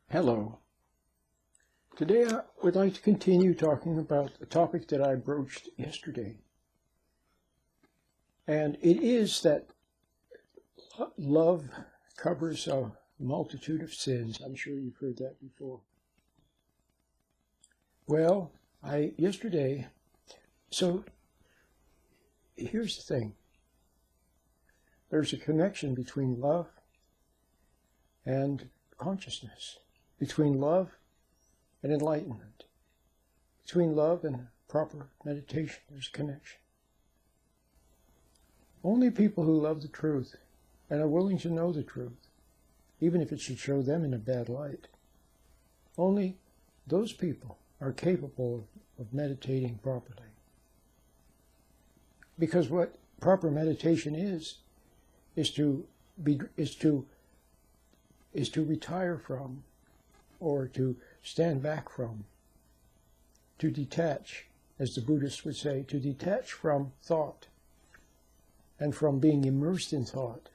Hello. Today I would like to continue talking about a topic that I broached yesterday. And it is that love covers a multitude of sins. I'm sure you've heard that before. Well, so here's the thing. There's a connection between love and consciousness, between love and enlightenment, between love and proper meditation. There's a connection. Only people who love the truth and are willing to know the truth, even if it should show them in a bad light, only those people are capable of meditating properly. Because what proper meditation is to retire from, or to stand back from, to detach, as the Buddhists would say, to detach from thought and from being immersed in thought,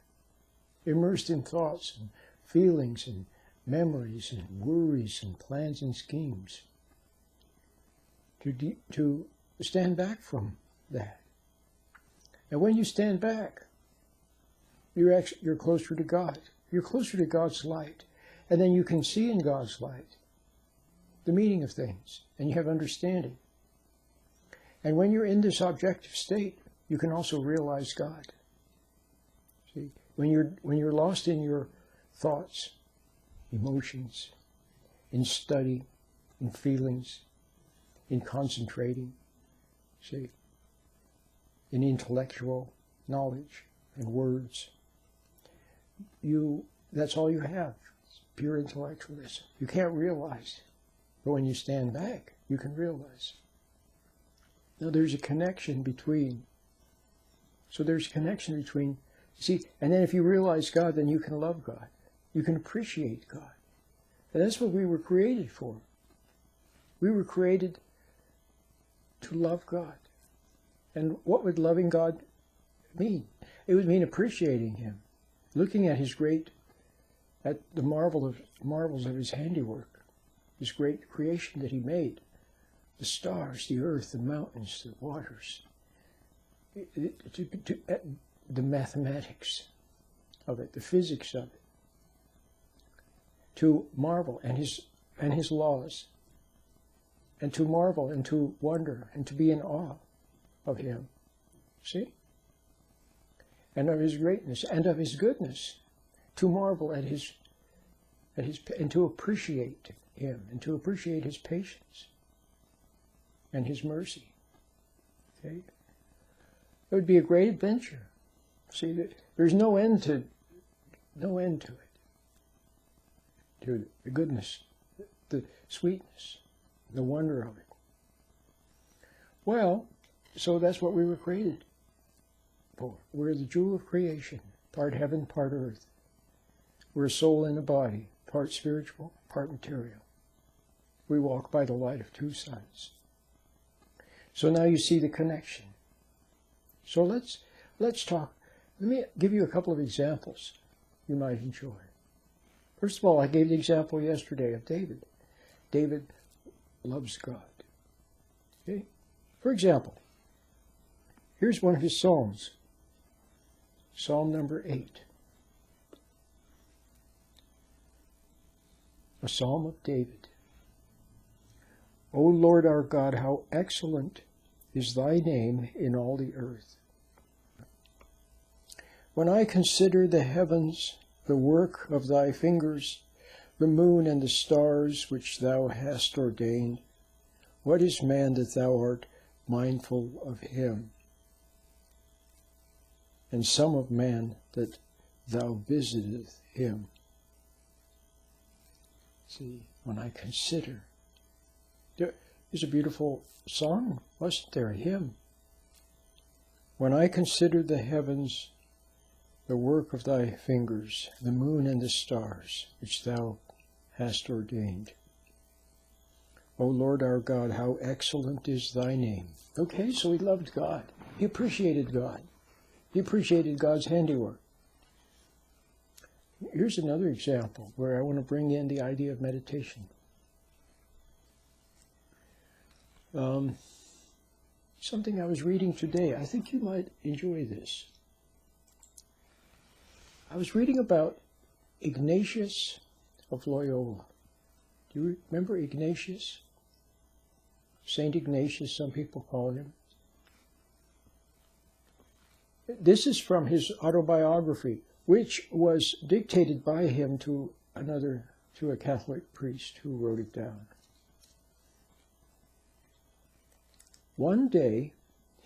immersed in thoughts and feelings and memories and worries and plans and schemes, to stand back from that. And when you stand back, you're closer to God. You're closer to God's light. And then you can see in God's light the meaning of things, and you have understanding. And when you're in this objective state, you can also realize God. See, when you're lost in your thoughts, emotions, in study, in feelings, in concentrating, see, in intellectual knowledge and words, that's all you have. It's pure intellectualism. You can't realize. But when you stand back, you can realize. Now there's a connection between. So there's a connection between, see, and then if you realize God, then you can love God. You can appreciate God. And that's what we were created for. We were created to love God. And what would loving God mean? It would mean appreciating Him. Looking at at the marvels of His handiwork, His great creation that He made, the stars, the earth, the mountains, the waters, the mathematics of it, the physics of it, to marvel, and His laws, and to marvel and to wonder and to be in awe of Him. See? And of His greatness and of His goodness, to marvel at His and to appreciate Him and to appreciate His patience and His mercy. Okay, it would be a great adventure. See, there's no end to it. To the goodness, the sweetness, the wonder of it. Well, so that's what we were created. We're the jewel of creation, part heaven, part earth. We're a soul in a body, part spiritual, part material. We walk by the light of two suns. So now you see the connection. So let's talk. Let me give you a couple of examples you might enjoy. First of all, I gave the example yesterday of David. David loves God. Okay? For example, here's one of his psalms. Psalm number 8. A psalm of David. O Lord our God, how excellent is thy name in all the earth. When I consider the heavens, the work of thy fingers, the moon and the stars which thou hast ordained, what is man that thou art mindful of him? And son of man that thou visiteth him. See, when I consider. There's a beautiful song, wasn't there? A hymn. When I consider the heavens, the work of thy fingers, the moon and the stars, which thou hast ordained. O Lord our God, how excellent is thy name. Okay, so he loved God. He appreciated God. He appreciated God's handiwork. Here's another example where I want to bring in the idea of meditation. Something I was reading today. I think you might enjoy this. I was reading about Ignatius of Loyola. Do you remember Ignatius? Saint Ignatius, some people call him. This is from his autobiography, which was dictated by him to a Catholic priest who wrote it down. One day,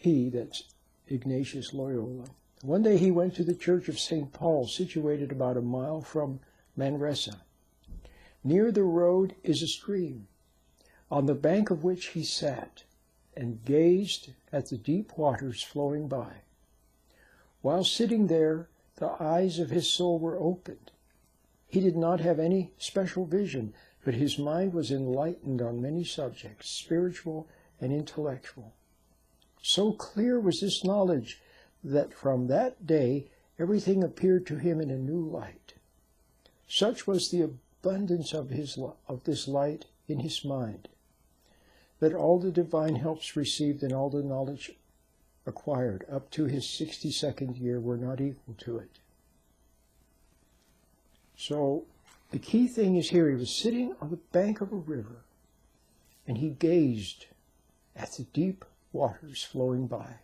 that's Ignatius Loyola, one day he went to the church of St. Paul, situated about a mile from Manresa. Near the road is a stream, on the bank of which he sat and gazed at the deep waters flowing by. While sitting there, the eyes of his soul were opened. He did not have any special vision, but his mind was enlightened on many subjects, spiritual and intellectual. So clear was this knowledge that from that day everything appeared to him in a new light. Such was the abundance of this light in his mind, that all the divine helps received and all the knowledge acquired up to his 62nd year were not equal to it. So the key thing is here, he was sitting on the bank of a river, and he gazed at the deep waters flowing by.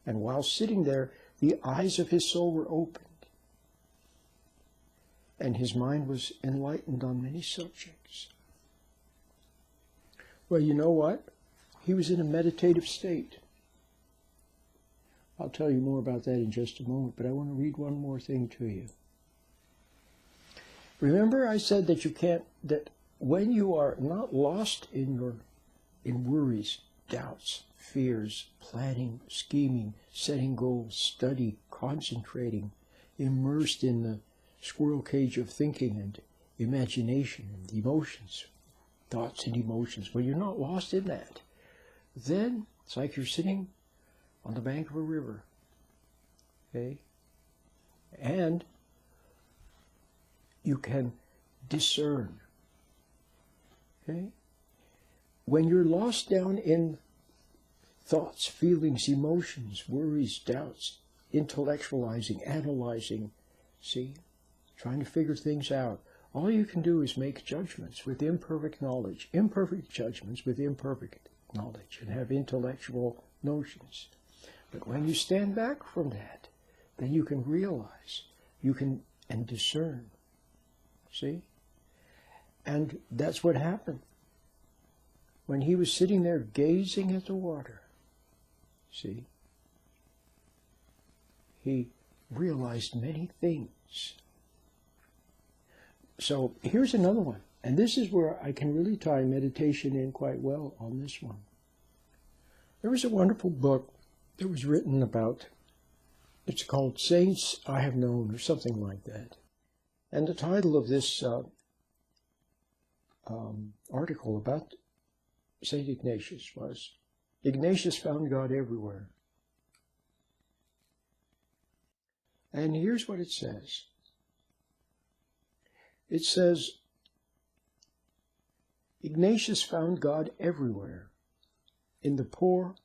And while sitting there, the eyes of his soul were opened, and his mind was enlightened on many subjects. Well, you know what? He was in a meditative state. I'll tell you more about that in just a moment, but I want to read one more thing to you. Remember I said that when you are not lost in worries, doubts, fears, planning, scheming, setting goals, study, concentrating, immersed in the squirrel cage of thinking and imagination and emotions, thoughts and emotions, when you're not lost in that, then it's like you're sitting on the bank of a river, okay? And you can discern, okay? When you're lost down in thoughts, feelings, emotions, worries, doubts, intellectualizing, analyzing, trying to figure things out, all you can do is make judgments with imperfect knowledge, imperfect judgments with imperfect knowledge, and have intellectual notions. But when you stand back from that, then you can realize, and discern. See? And that's what happened. When he was sitting there gazing at the water, he realized many things. So here's another one. And this is where I can really tie meditation in quite well on this one. There was a wonderful book that was written about, it's called Saints I Have Known, or something like that. And the title of this article about St. Ignatius was, Ignatius Found God Everywhere. And here's what it says. It says, Ignatius found God everywhere, in the poor,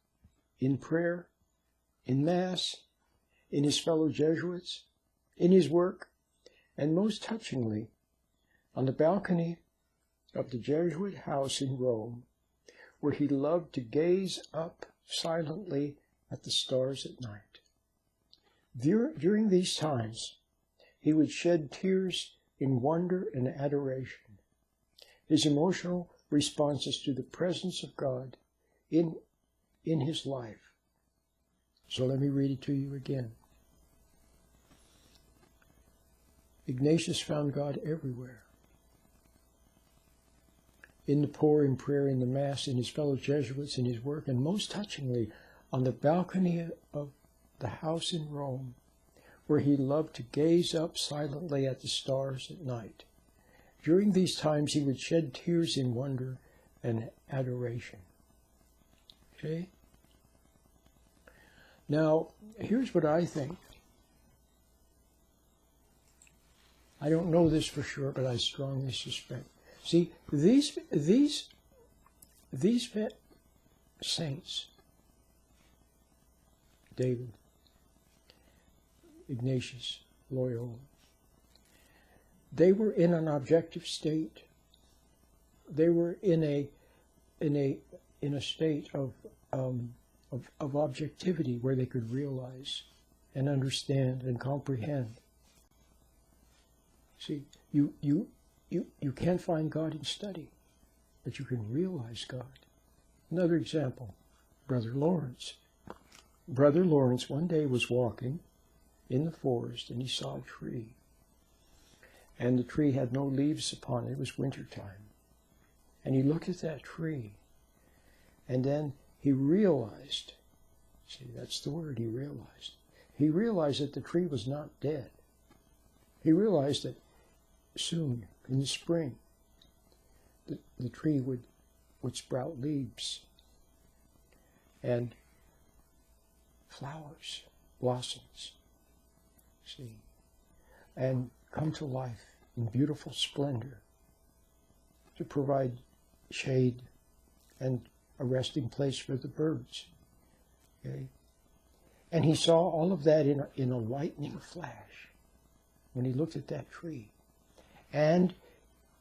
in prayer, in Mass, in his fellow Jesuits, in his work, and most touchingly, on the balcony of the Jesuit house in Rome, where he loved to gaze up silently at the stars at night. During these times, he would shed tears in wonder and adoration, his emotional responses to the presence of God in his life. So let me read it to you again. Ignatius found God everywhere. In the poor, in prayer, in the Mass, in his fellow Jesuits, in his work, and most touchingly, on the balcony of the house in Rome, where he loved to gaze up silently at the stars at night. During these times, he would shed tears in wonder and adoration. Okay? Now, here's what I think. I don't know this for sure, but I strongly suspect. See, these saints, David, Ignatius, Loyola, they were in an objective state. They were in a state of objectivity where they could realize and understand and comprehend. See, you can't find God in study, but you can realize God. Another example, Brother Lawrence. Brother Lawrence one day was walking in the forest and he saw a tree. And the tree had no leaves upon it. It was wintertime. And he looked at that tree. And then he realized, see, that's the word, he realized. He realized that the tree was not dead. He realized that soon, in the spring, the tree would sprout leaves and flowers, blossoms, see, and come to life in beautiful splendor to provide shade and a resting place for the birds. Okay? And he saw all of that in a lightning flash when he looked at that tree. And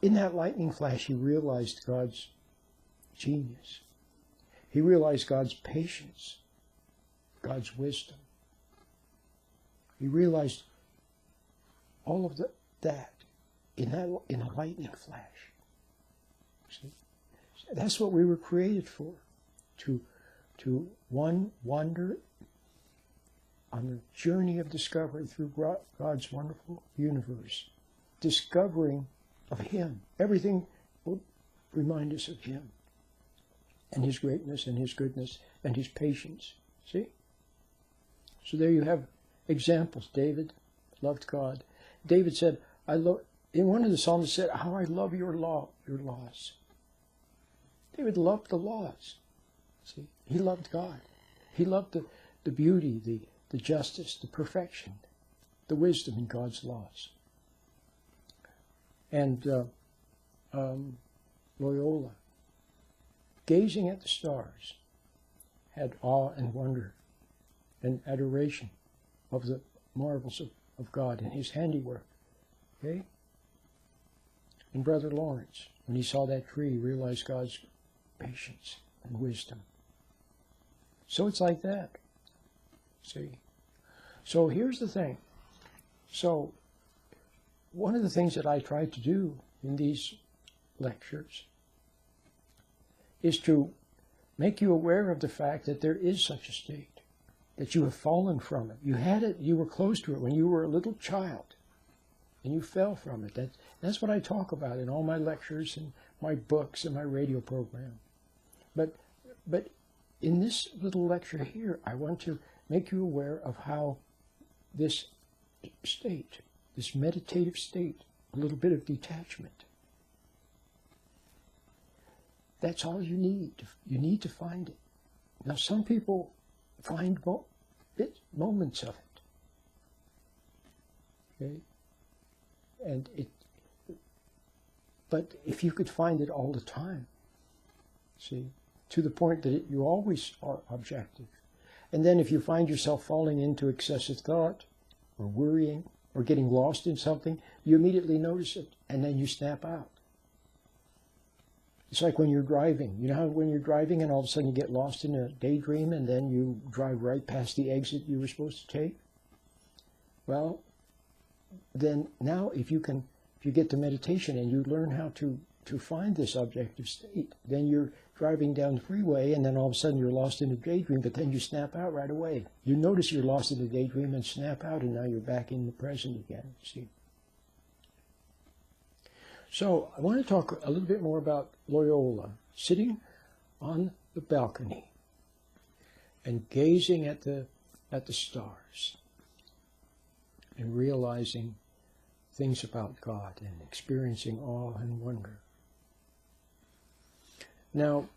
in that lightning flash, he realized God's genius. He realized God's patience, God's wisdom. He realized all of that in a lightning flash. See? That's what we were created for, to wander on the journey of discovery through God's wonderful universe, discovering of Him. Everything will remind us of Him and His greatness and His goodness and His patience. See? So there you have examples. David loved God. David said, in one of the Psalms said, how I love your laws. David loved the laws. See? He loved God. He loved the beauty, the justice, the perfection, the wisdom in God's laws. And Loyola, gazing at the stars, had awe and wonder and adoration of the marvels of God and His handiwork. Okay? And Brother Lawrence, when he saw that tree, realized God's patience and wisdom. So it's like that. See? So here's the thing. So one of the things that I try to do in these lectures is to make you aware of the fact that there is such a state, that you have fallen from it. You had it, you were close to it when you were a little child, and you fell from it. That's what I talk about in all my lectures and my books and my radio program. But in this little lecture here, I want to make you aware of how this state, this meditative state, a little bit of detachment, that's all you need. You need to find it. Now, some people find moments of it. Okay? And but if you could find it all the time, see, to the point that you always are objective. And then if you find yourself falling into excessive thought or worrying or getting lost in something, you immediately notice it and then you snap out. It's like when you're driving. You know how when you're driving and all of a sudden you get lost in a daydream and then you drive right past the exit you were supposed to take? Well, then now if you get to meditation and you learn how to find this objective state, then you're driving down the freeway and then all of a sudden you're lost in a daydream, but then you snap out right away. You notice you're lost in a daydream and snap out, and now you're back in the present again, see. So I want to talk a little bit more about Loyola, sitting on the balcony and gazing at the stars and realizing things about God and experiencing awe and wonder. Now,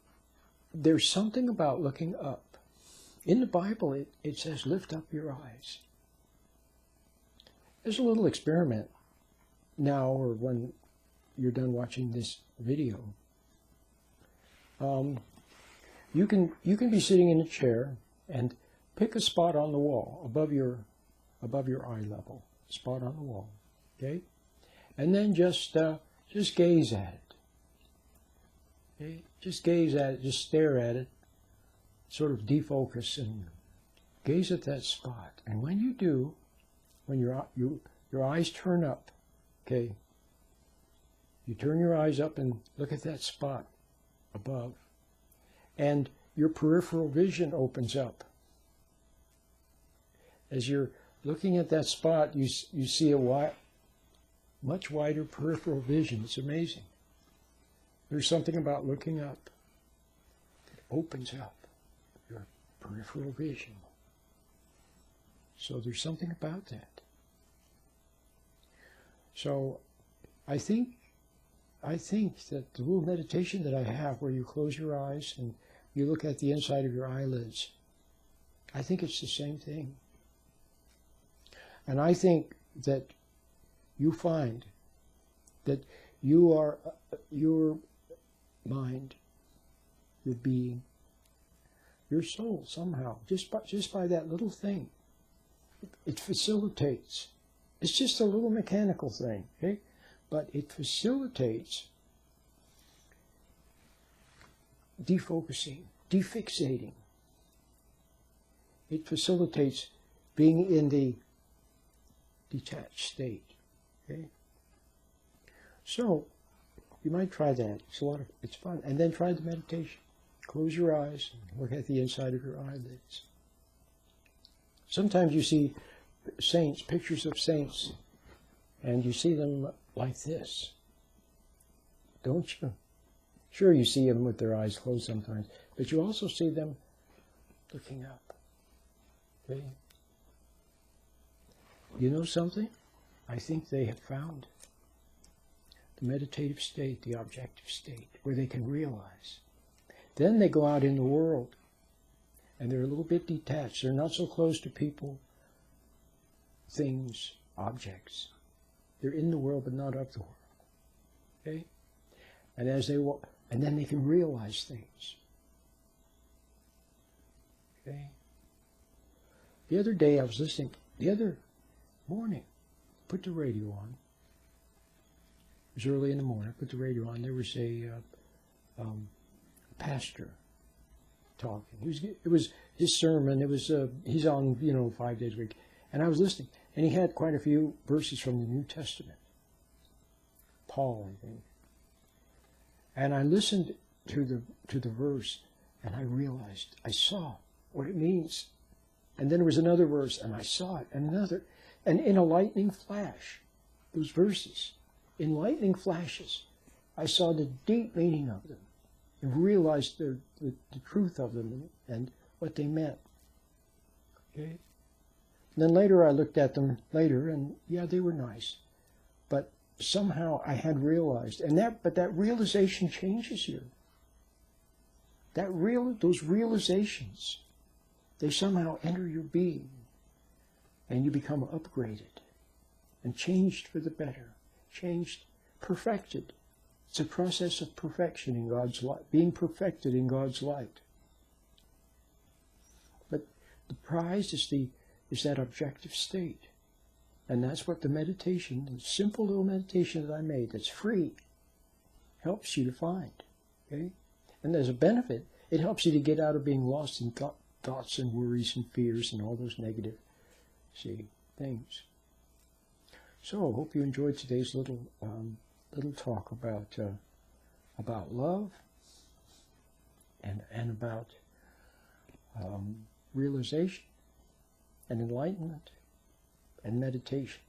there's something about looking up. In the Bible, it says, lift up your eyes. There's a little experiment now or when you're done watching this video, you can be sitting in a chair and pick a spot on the wall above your eye level, spot on the wall, okay, and then just gaze at it. Okay? Just gaze at it, just stare at it, sort of defocus and gaze at that spot. And when you do, when your eyes turn up, okay, you turn your eyes up and look at that spot above, and your peripheral vision opens up. As you're looking at that spot, you see a much wider peripheral vision. It's amazing. There's something about looking up that opens up your peripheral vision. So there's something about that. So I think that the little meditation that I have where you close your eyes and you look at the inside of your eyelids, I think it's the same thing. And I think that you find that you are, your mind, your being, your soul somehow, just by that little thing, it facilitates. It's just a little mechanical thing, okay? But it facilitates defocusing, defixating. It facilitates being in the detached state, okay? So, you might try that. It's fun. And then try the meditation. Close your eyes and look at the inside of your eyelids. Sometimes you see saints, pictures of saints, and you see them like this, don't you? Sure, you see them with their eyes closed sometimes, but you also see them looking up. Okay? You know something? I think they have found the meditative state, the objective state, where they can realize. Then they go out in the world, and they're a little bit detached. They're not so close to people, things, objects. They're in the world, but not of the world. Okay? And as they walk, and then they can realize things. Okay? The other day I was listening, the other morning, put the radio on. It was early in the morning, put the radio on. There was a pastor talking. It was his sermon. It was he's on 5 days a week, and I was listening, and he had quite a few verses from the New Testament. Paul, I think. And I listened to the verse, and I realized, I saw what it means. And then there was another verse, and I saw it, and another. And in a lightning flash, those verses, in lightning flashes, I saw the deep meaning of them and realized the truth of them and what they meant. Okay? And then later I looked at them later, and yeah, they were nice. But somehow I had realized, but that realization changes you. Those realizations, they somehow enter your being, and you become upgraded and changed for the better, changed, perfected. It's a process of perfection in God's light, being perfected in God's light. But the prize is that objective state. And that's what the meditation, the simple little meditation that I made, that's free, helps you to find. Okay? And there's a benefit. It helps you to get out of being lost in thoughts and worries and fears and all those negative, things. So I hope you enjoyed today's little talk about love and about realization and enlightenment and meditation.